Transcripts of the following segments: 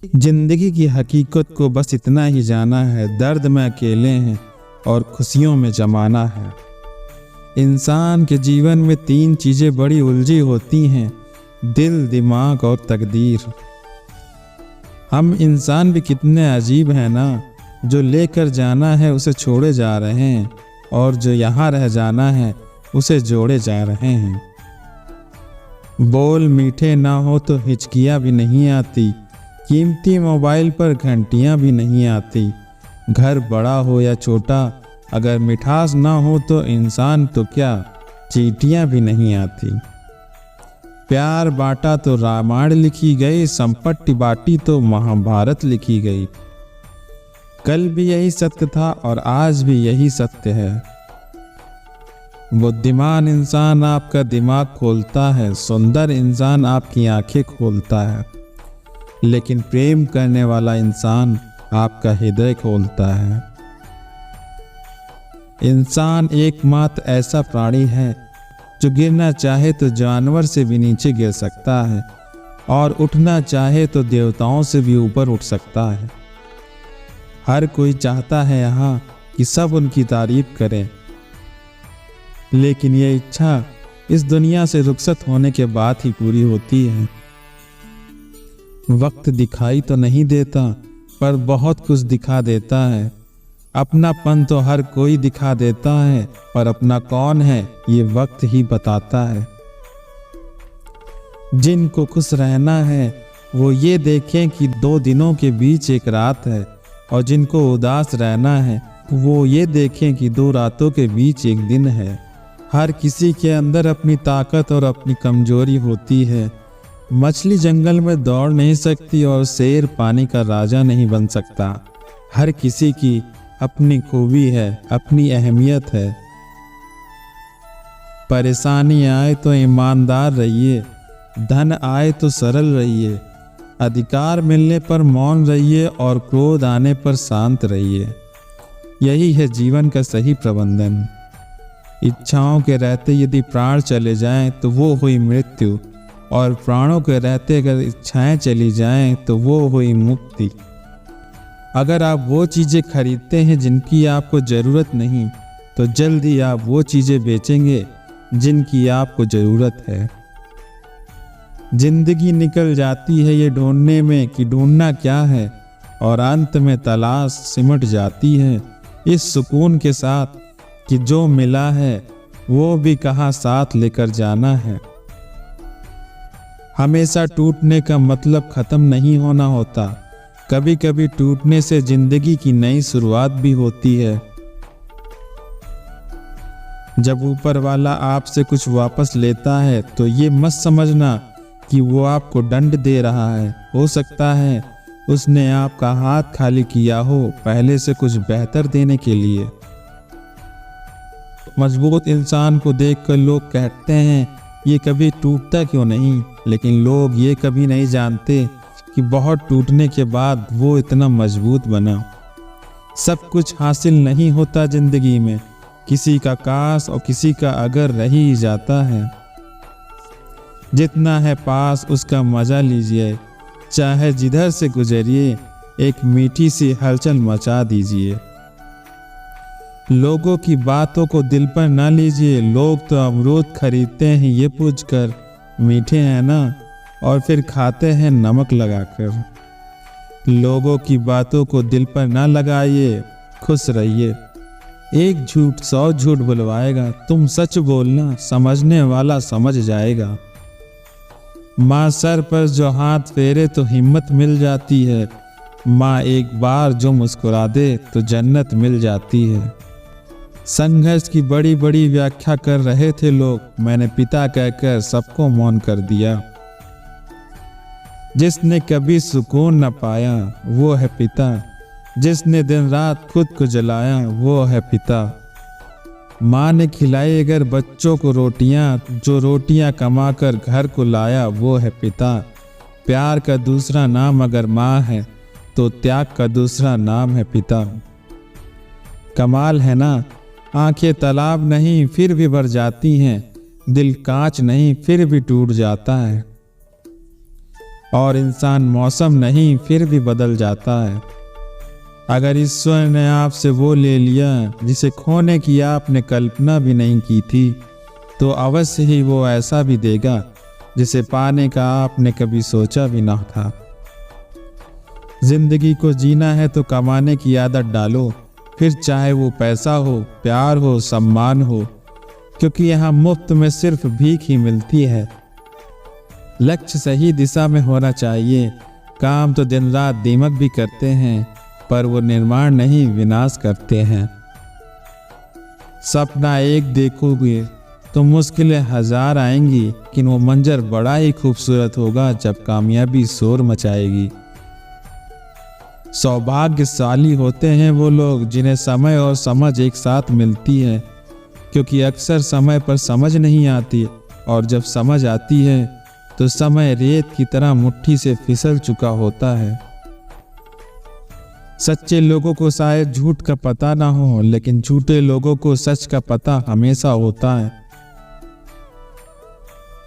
जिंदगी की हकीकत को बस इतना ही जाना है, दर्द में अकेले हैं और खुशियों में जमाना है। इंसान के जीवन में 3 चीज़ें बड़ी उलझी होती हैं, दिल, दिमाग और तकदीर। हम इंसान भी कितने अजीब हैं ना, जो लेकर जाना है उसे छोड़े जा रहे हैं और जो यहाँ रह जाना है उसे जोड़े जा रहे हैं। बोल मीठे ना हो तो हिचकियाँ भी नहीं आती, कीमती मोबाइल पर घंटियाँ भी नहीं आती। घर बड़ा हो या छोटा, अगर मिठास ना हो तो इंसान तो क्या, चींटियाँ भी नहीं आती। प्यार बांटा तो रामायण लिखी गई, संपत्ति बांटी तो महाभारत लिखी गई। कल भी यही सत्य था और आज भी यही सत्य है। बुद्धिमान इंसान आपका दिमाग खोलता है, सुंदर इंसान आपकी आंखें खोलता है, लेकिन प्रेम करने वाला इंसान आपका हृदय खोलता है। इंसान एकमात्र ऐसा प्राणी है जो गिरना चाहे तो जानवर से भी नीचे गिर सकता है और उठना चाहे तो देवताओं से भी ऊपर उठ सकता है। हर कोई चाहता है यहाँ कि सब उनकी तारीफ करें, लेकिन ये इच्छा इस दुनिया से रुखसत होने के बाद ही पूरी होती है। वक्त दिखाई तो नहीं देता, पर बहुत कुछ दिखा देता है। अपनापन तो हर कोई दिखा देता है, पर अपना कौन है ये वक्त ही बताता है। जिनको खुश रहना है वो ये देखें कि 2 दिनों के बीच एक रात है, और जिनको उदास रहना है वो ये देखें कि 2 रातों के बीच एक दिन है। हर किसी के अंदर अपनी ताकत और अपनी कमजोरी होती है। मछली जंगल में दौड़ नहीं सकती और शेर पानी का राजा नहीं बन सकता। हर किसी की अपनी खूबी है, अपनी अहमियत है। परेशानी आए तो ईमानदार रहिए, धन आए तो सरल रहिए, अधिकार मिलने पर मौन रहिए और क्रोध आने पर शांत रहिए। यही है जीवन का सही प्रबंधन। इच्छाओं के रहते यदि प्राण चले जाएं तो वो हुई मृत्यु, और प्राणों के रहते अगर इच्छाएं चली जाएं तो वो हुई मुक्ति। अगर आप वो चीज़ें खरीदते हैं जिनकी आपको ज़रूरत नहीं, तो जल्द ही आप वो चीज़ें बेचेंगे जिनकी आपको ज़रूरत है। जिंदगी निकल जाती है ये ढूंढने में कि ढूंढना क्या है, और अंत में तलाश सिमट जाती है इस सुकून के साथ कि जो मिला है वो भी कहाँ साथ लेकर जाना है। हमेशा टूटने का मतलब खत्म नहीं होना होता, कभी कभी टूटने से जिंदगी की नई शुरुआत भी होती है। जब ऊपर वाला आपसे कुछ वापस लेता है तो ये मत समझना कि वो आपको दंड दे रहा है। हो सकता है उसने आपका हाथ खाली किया हो पहले से कुछ बेहतर देने के लिए। मजबूत इंसान को देखकर लोग कहते हैं ये कभी टूटता क्यों नहीं, लेकिन लोग ये कभी नहीं जानते कि बहुत टूटने के बाद वो इतना मजबूत बना। सब कुछ हासिल नहीं होता जिंदगी में, किसी का काश और किसी का अगर रह ही जाता है। जितना है पास उसका मजा लीजिए, चाहे जिधर से गुजरिए एक मीठी सी हलचल मचा दीजिए। लोगों की बातों को दिल पर ना लीजिए, लोग तो अमरूद खरीदते हैं ये पूछकर मीठे हैं ना, और फिर खाते हैं नमक लगाकर। लोगों की बातों को दिल पर ना लगाइए, खुश रहिए। एक झूठ 100 झूठ बुलवाएगा, तुम सच बोलना, समझने वाला समझ जाएगा। माँ सर पर जो हाथ फेरे तो हिम्मत मिल जाती है, माँ एक बार जो मुस्कुरा दे तो जन्नत मिल जाती है। संघर्ष की बड़ी बड़ी व्याख्या कर रहे थे लोग, मैंने पिता कहकर सबको मौन कर दिया। जिसने कभी सुकून न पाया वो है पिता, जिसने दिन रात खुद को जलाया वो है पिता। माँ ने खिलाई अगर बच्चों को रोटियां, जो रोटियां कमा कर घर को लाया वो है पिता। प्यार का दूसरा नाम अगर माँ है तो त्याग का दूसरा नाम है पिता। कमाल है ना, आंखें तालाब नहीं फिर भी भर जाती हैं, दिल कांच नहीं फिर भी टूट जाता है। और इंसान मौसम नहीं फिर भी बदल जाता है। अगर ईश्वर ने आपसे वो ले लिया जिसे खोने की आपने कल्पना भी नहीं की थी, तो अवश्य ही वो ऐसा भी देगा जिसे पाने का आपने कभी सोचा भी ना था। जिंदगी को जीना है तो कमाने की आदत डालो, फिर चाहे वो पैसा हो, प्यार हो, सम्मान हो, क्योंकि यहाँ मुफ्त में सिर्फ भीख ही मिलती है। लक्ष्य सही दिशा में होना चाहिए। काम तो दिन रात दीमक भी करते हैं, पर वो निर्माण नहीं विनाश करते हैं। सपना एक देखोगे तो मुश्किलें हजार आएंगी, लेकिन वो मंजर बड़ा ही खूबसूरत होगा जब कामयाबी शोर मचाएगी। सौभाग्यशाली होते हैं वो लोग जिन्हें समय और समझ एक साथ मिलती है, क्योंकि अक्सर समय पर समझ नहीं आती, और जब समझ आती है तो समय रेत की तरह मुट्ठी से फिसल चुका होता है। सच्चे लोगों को शायद झूठ का पता ना हो, लेकिन झूठे लोगों को सच का पता हमेशा होता है।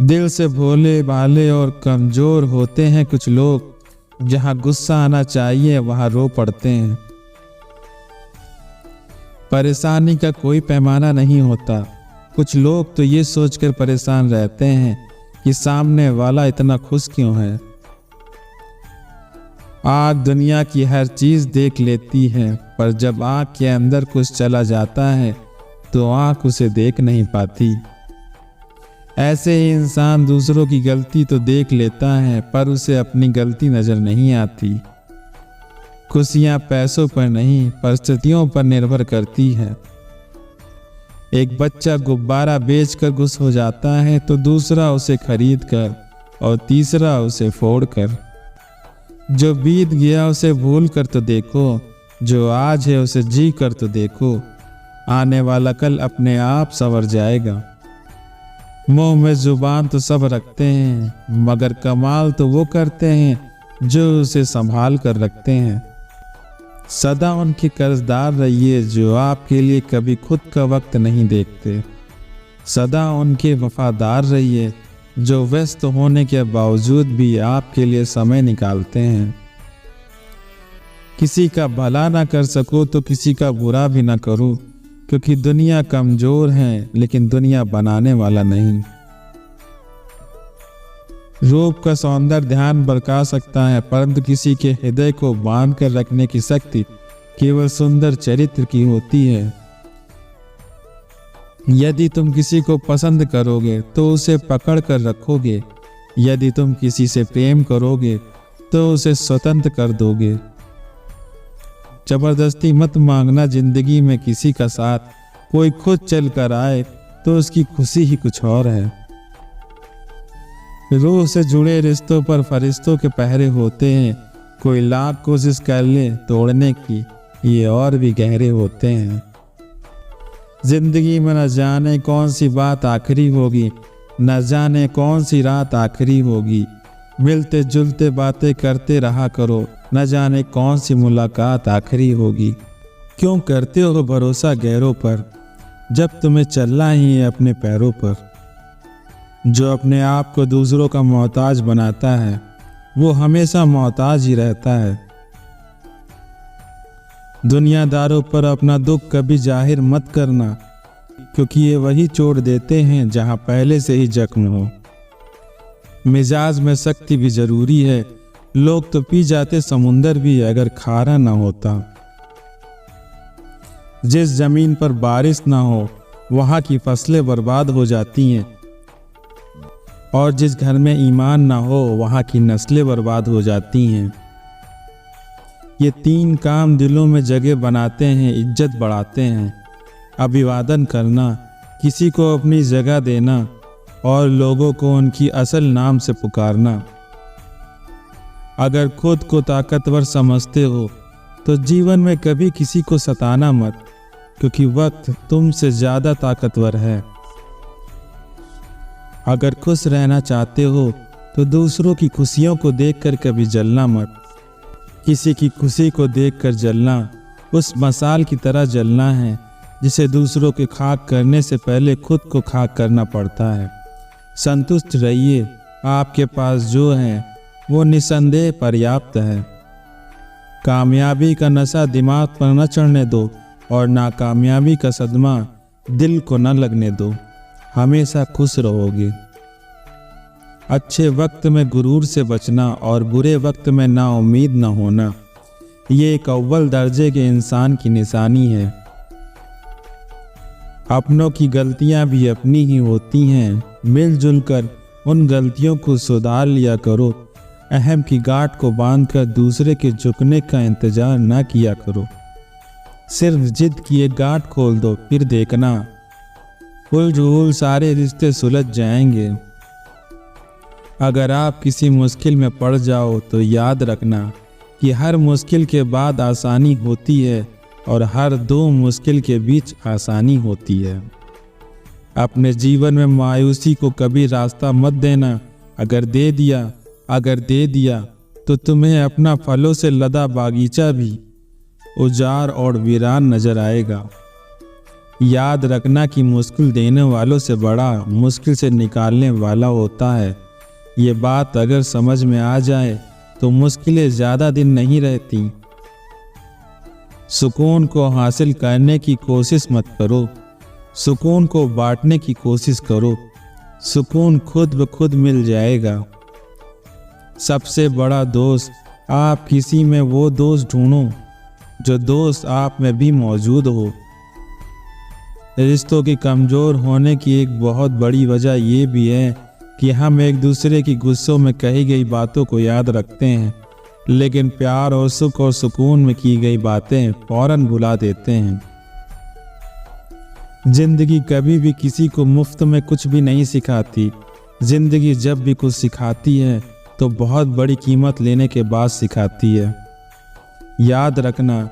दिल से भोले भाले और कमजोर होते हैं कुछ लोग, जहां गुस्सा आना चाहिए वहां रो पड़ते हैं। परेशानी का कोई पैमाना नहीं होता। कुछ लोग तो ये सोचकर परेशान रहते हैं कि सामने वाला इतना खुश क्यों है। आँख दुनिया की हर चीज देख लेती है, पर जब आँख के अंदर कुछ चला जाता है तो आँख उसे देख नहीं पाती। ऐसे ही इंसान दूसरों की गलती तो देख लेता है, पर उसे अपनी गलती नजर नहीं आती। खुशियां पैसों पर नहीं, परिस्थितियों पर निर्भर करती है। एक बच्चा गुब्बारा बेचकर खुश हो जाता है, तो दूसरा उसे खरीद कर और तीसरा उसे फोड़ कर। जो बीत गया उसे भूल कर तो देखो, जो आज है उसे जी कर तो देखो। आने वाला कल अपने आप संवर जाएगा। मुंह में जुबान तो सब रखते हैं, मगर कमाल तो वो करते हैं जो उसे संभाल कर रखते हैं। सदा उनके कर्जदार रहिए जो आपके लिए कभी खुद का वक्त नहीं देखते। सदा उनके वफादार रहिए जो व्यस्त होने के बावजूद भी आपके लिए समय निकालते हैं। किसी का भला ना कर सको तो किसी का बुरा भी ना करो, क्योंकि दुनिया कमजोर है, लेकिन दुनिया बनाने वाला नहीं। रूप का सौंदर्य ध्यान भड़का सकता है, परंतु किसी के हृदय को बांध कर रखने की शक्ति केवल सुंदर चरित्र की होती है। यदि तुम किसी को पसंद करोगे तो उसे पकड़ कर रखोगे। यदि तुम किसी से प्रेम करोगे तो उसे स्वतंत्र कर दोगे। जबरदस्ती मत मांगना जिंदगी में किसी का साथ। कोई खुद चल कर आए तो उसकी खुशी ही कुछ और है। रूह से जुड़े रिश्तों पर फरिश्तों के पहरे होते हैं। कोई लाख कोशिश कर ले तोड़ने की, ये और भी गहरे होते हैं। जिंदगी में न जाने कौन सी बात आखिरी होगी, न जाने कौन सी रात आखिरी होगी। मिलते जुलते बातें करते रहा करो, न जाने कौन सी मुलाकात आखिरी होगी। क्यों करते हो भरोसा गैरों पर, जब तुम्हें चलना ही है अपने पैरों पर। जो अपने आप को दूसरों का मोहताज बनाता है वो हमेशा मोहताज ही रहता है। दुनियादारों पर अपना दुख कभी जाहिर मत करना, क्योंकि ये वही चोट देते हैं जहां पहले से ही जख्म हो। मिजाज में सख्ती भी जरूरी है। लोग तो पी जाते समुंदर भी अगर खारा ना होता। जिस जमीन पर बारिश ना हो वहां की फसलें बर्बाद हो जाती हैं, और जिस घर में ईमान ना हो वहां की नस्लें बर्बाद हो जाती हैं। ये तीन काम दिलों में जगह बनाते हैं, इज्जत बढ़ाते हैं। अभिवादन करना, किसी को अपनी जगह देना और लोगों को उनकी असल नाम से पुकारना। अगर खुद को ताकतवर समझते हो तो जीवन में कभी किसी को सताना मत, क्योंकि वक्त तुमसे ज्यादा ताकतवर है। अगर खुश रहना चाहते हो तो दूसरों की खुशियों को देखकर कभी जलना मत। किसी की खुशी को देखकर जलना उस मसाल की तरह जलना है जिसे दूसरों के खाक करने से पहले खुद को खाक करना पड़ता है। संतुष्ट रहिए, आपके पास जो है वो निस्संदेह पर्याप्त है। कामयाबी का नशा दिमाग पर न चढ़ने दो और नाकामयाबी का सदमा दिल को न लगने दो। हमेशा खुश रहोगे। अच्छे वक्त में गुरूर से बचना और बुरे वक्त में नाउम्मीद न होना, ये एक अव्वल दर्जे के इंसान की निशानी है। अपनों की गलतियां भी अपनी ही होती हैं। मिलजुल कर उन गलतियों को सुधार लिया करो। अहम की गांठ को बांधकर दूसरे के झुकने का इंतजार न किया करो। सिर्फ जिद की एक गांठ खोल दो, फिर देखना उलझुल सारे रिश्ते सुलझ जाएंगे। अगर आप किसी मुश्किल में पड़ जाओ तो याद रखना कि हर मुश्किल के बाद आसानी होती है और हर दो मुश्किल के बीच आसानी होती है। अपने जीवन में मायूसी को कभी रास्ता मत देना। अगर दे दिया तो तुम्हें अपना फलों से लदा बागीचा भी उजाड़ और वीरान नजर आएगा। याद रखना कि मुश्किल देने वालों से बड़ा मुश्किल से निकालने वाला होता है। ये बात अगर समझ में आ जाए तो मुश्किलें ज़्यादा दिन नहीं रहती। सुकून को हासिल करने की कोशिश मत करो, सुकून को बांटने की कोशिश करो। सुकून खुद ब खुद मिल जाएगा। सबसे बड़ा दोस्त आप किसी में वो दोस्त ढूंढो जो दोस्त आप में भी मौजूद हो। रिश्तों के कमज़ोर होने की एक बहुत बड़ी वजह ये भी है कि हम एक दूसरे की गुस्सों में कही गई बातों को याद रखते हैं, लेकिन प्यार और सुख और सुकून में की गई बातें फौरन भुला देते हैं। जिंदगी कभी भी किसी को मुफ्त में कुछ भी नहीं सिखाती। जिंदगी जब भी कुछ सिखाती है तो बहुत बड़ी कीमत लेने के बाद सिखाती है। याद रखना,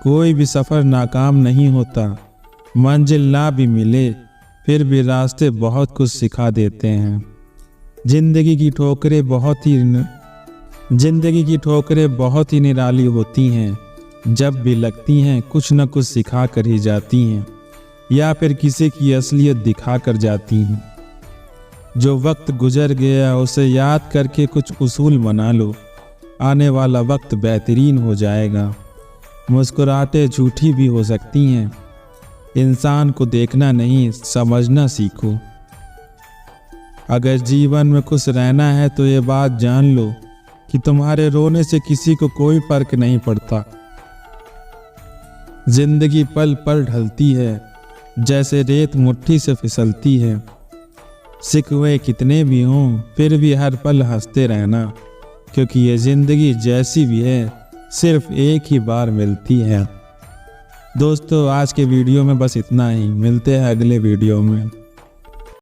कोई भी सफ़र नाकाम नहीं होता। मंजिल ना भी मिले फिर भी रास्ते बहुत कुछ सिखा देते हैं। जिंदगी की ठोकरें बहुत ही निराली होती हैं। जब भी लगती हैं कुछ न कुछ सिखा कर ही जाती हैं या फिर किसी की असलियत दिखा कर जाती हैं। जो वक्त गुजर गया उसे याद करके कुछ उसूल बना लो। आने वाला वक्त बेहतरीन हो जाएगा। मुस्कुराहटें झूठी भी हो सकती हैं। इंसान को देखना नहीं, समझना सीखो। अगर जीवन में खुश रहना है तो ये बात जान लो कि तुम्हारे रोने से किसी को कोई फर्क नहीं पड़ता। जिंदगी पल पल ढलती है, जैसे रेत मुट्ठी से फिसलती है। शिकवे कितने भी हों फिर भी हर पल हंसते रहना, क्योंकि ये जिंदगी जैसी भी है सिर्फ एक ही बार मिलती है। दोस्तों, आज के वीडियो में बस इतना ही। मिलते हैं अगले वीडियो में।